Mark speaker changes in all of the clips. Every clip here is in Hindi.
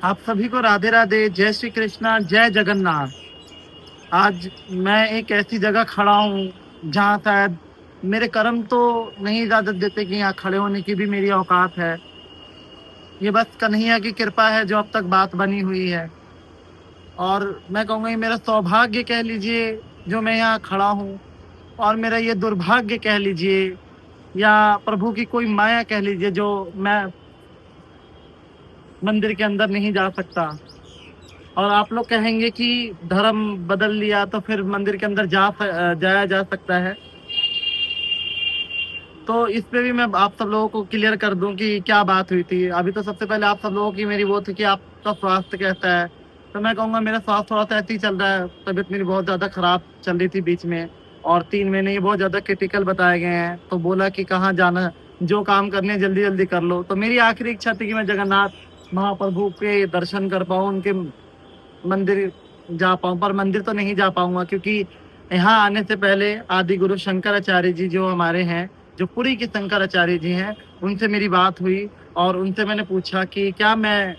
Speaker 1: आप सभी को राधे राधे, जय श्री कृष्णा, जय जगन्नाथ। आज मैं एक ऐसी जगह खड़ा हूँ जहाँ शायद मेरे कर्म तो नहीं इजाजत देते कि यहाँ खड़े होने की भी मेरी औकात है। ये बस कन्हैया की कृपा है जो अब तक बात बनी हुई है। और मैं कहूँगा ये मेरा सौभाग्य कह लीजिए जो मैं यहाँ खड़ा हूँ, और मेरा ये दुर्भाग्य कह लीजिए या प्रभु की कोई माया कह लीजिए जो मैं मंदिर के अंदर नहीं जा सकता। और आप लोग कहेंगे कि धर्म बदल लिया तो फिर मंदिर के अंदर जाया जा सकता है। तो इस पे भी मैं आप सब लोगों को क्लियर कर दूं कि क्या बात हुई थी। अभी तो सबसे पहले आप सब लोगों की मेरी वो थी कि आपका स्वास्थ्य कैसा है। तो मैं कहूँगा मेरा स्वास्थ्य थोड़ा सा ऐसे ही चल रहा है। तबीयत मेरी बहुत ज़्यादा खराब चल रही थी बीच में, और 3 महीने ये बहुत ज़्यादा क्रिटिकल बताए गए हैं। तो बोला कि कहाँ जाना, जो काम करने जल्दी जल्दी कर लो। तो मेरी आखिरी इच्छा थी कि मैं जगन्नाथ महाप्रभु के दर्शन कर पाऊँ, उनके मंदिर जा पाऊँ। पर मंदिर तो नहीं जा पाऊंगा क्योंकि यहाँ आने से पहले आदि गुरु शंकराचार्य जी जो हमारे हैं, जो पुरी के शंकराचार्य जी हैं, उनसे मेरी बात हुई। और उनसे मैंने पूछा कि क्या मैं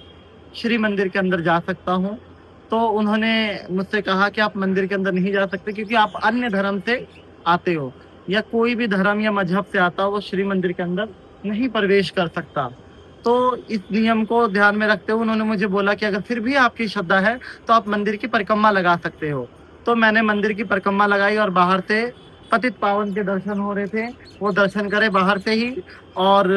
Speaker 1: श्री मंदिर के अंदर जा सकता हूँ। तो उन्होंने मुझसे कहा कि आप मंदिर के अंदर नहीं जा सकते क्योंकि आप अन्य धर्म से आते हो, या कोई भी धर्म या मजहब से आता हो वो श्री मंदिर के अंदर नहीं प्रवेश कर सकता। तो इस नियम को ध्यान में रखते हुए उन्होंने मुझे बोला कि अगर फिर भी आपकी श्रद्धा है तो आप मंदिर की परिक्रमा लगा सकते हो। तो मैंने मंदिर की परिक्रमा लगाई और बाहर से पतित पावन के दर्शन हो रहे थे, वो दर्शन करे बाहर से ही। और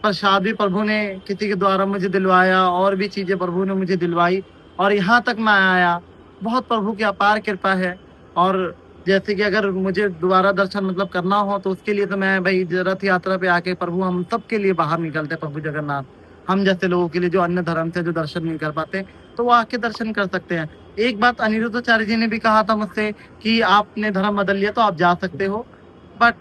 Speaker 1: प्रसाद भी प्रभु ने किसी के द्वारा मुझे दिलवाया, और भी चीजें प्रभु ने मुझे दिलवाई, और यहाँ तक मैं आया। बहुत प्रभु की अपार कृपा है। और जैसे कि अगर मुझे दोबारा दर्शन मतलब करना हो तो उसके लिए तो मैं भाई रथ यात्रा पे आके प्रभु हम सबके लिए बाहर निकलते हैं। प्रभु जगन्नाथ हम जैसे लोगों के लिए जो अन्य धर्म से जो दर्शन नहीं कर पाते, तो वो आके दर्शन कर सकते हैं। एक बात अनिरुद्धाचार्य जी ने भी कहा था मुझसे कि आपने धर्म बदल लिया तो आप जा सकते हो। बट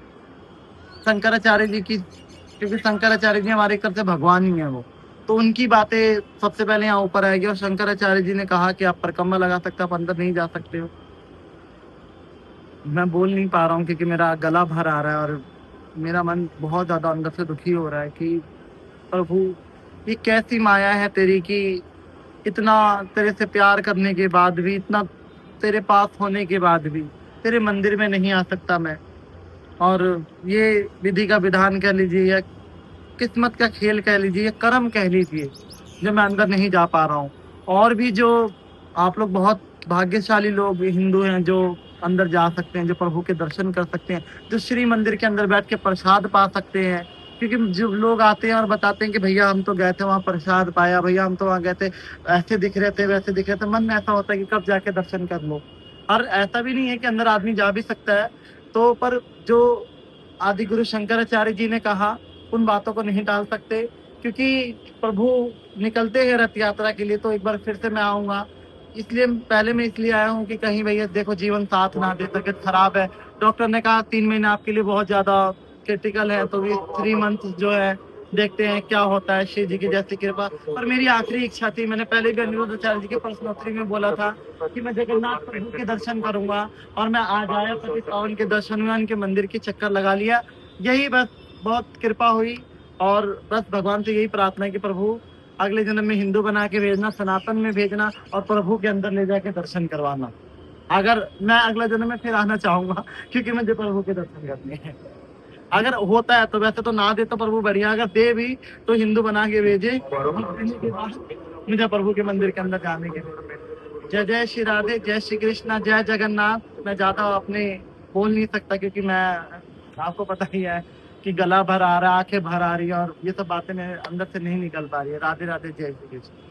Speaker 1: शंकराचार्य जी की, क्योंकि शंकराचार्य जी हमारे एक तरफ से भगवान ही है वो, तो उनकी बातें सबसे पहले यहाँ ऊपर आएगी। और शंकराचार्य जी ने कहा कि आप परिक्रमा लगा सकते हो, आप अंदर नहीं जा सकते हो। मैं बोल नहीं पा रहा हूँ क्योंकि मेरा गला भर आ रहा है, और मेरा मन बहुत ज्यादा अंदर से दुखी हो रहा है कि प्रभु ये कैसी माया है तेरी कि इतना तेरे से प्यार करने के बाद भी, इतना तेरे पास होने के बाद भी तेरे मंदिर में नहीं आ सकता मैं। और ये विधि का विधान कह लीजिए, या किस्मत का खेल कह लीजिए, या कर्म कह लीजिए, जो मैं अंदर नहीं जा पा रहा हूँ। और भी जो आप लोग बहुत भाग्यशाली लोग हिंदू हैं जो अंदर जा सकते हैं, जो प्रभु के दर्शन कर सकते हैं, जो श्री मंदिर के अंदर बैठ के प्रसाद पा सकते हैं। क्योंकि जो लोग आते हैं और बताते हैं कि भैया हम तो गए थे वहाँ प्रसाद पाया, भैया हम तो वहाँ गए थे, ऐसे दिख रहे थे वैसे दिख रहे थे, मन में ऐसा होता है कि कब जाके दर्शन कर लो। और ऐसा भी नहीं है कि अंदर आदमी जा भी सकता है। तो पर जो आदि गुरु शंकराचार्य जी ने कहा उन बातों को नहीं टाल सकते, क्योंकि प्रभु निकलते हैं रथ यात्रा के लिए। तो एक बार फिर से मैं आऊंगा, इसलिए पहले मैं इसलिए आया हूँ कि कहीं भैया देखो जीवन साथ ना दे, तबियत खराब है। डॉक्टर ने कहा 3 महीने आपके लिए बहुत ज्यादा क्रिटिकल है, तो ये 3 मंथ जो है देखते हैं क्या होता है, शिव जी की जैसी कृपा। पर मेरी आखिरी इच्छा थी, मैंने पहले भी अनिरुद्धाचार्य जी के प्रश्नोत्तरी में बोला था कि मैं जगन्नाथ प्रभु के दर्शन करूंगा। और मैं आज आया, पति पावन के दर्शन हुए, उनके मंदिर की चक्कर लगा लिया। यही बस बहुत कृपा हुई। और बस भगवान से यही प्रार्थना है कि प्रभु अगले जन्म में हिंदू बना के भेजना, सनातन में भेजना, और प्रभु के अंदर ले जाके दर्शन करवाना। अगर मैं अगला जन्म में फिर आना चाहूंगा क्योंकि मुझे प्रभु के दर्शन करने हैं। अगर होता है तो, वैसे तो ना दे तो प्रभु बढ़िया, अगर दे भी तो हिंदू बना के भेजे, के बाद मुझे प्रभु के मंदिर के अंदर जाने के लिए। जय जय श्री राधे, जय श्री कृष्णा, जय जगन्नाथ। मैं ज्यादा अपने बोल नहीं सकता क्योंकि मैं, आपको पता ही है कि गला भर आ रहा है, आंखें भर आ रही है, और ये सब बातें मेरे अंदर से नहीं निकल पा रही है। राधे राधे, जय श्री कृष्ण।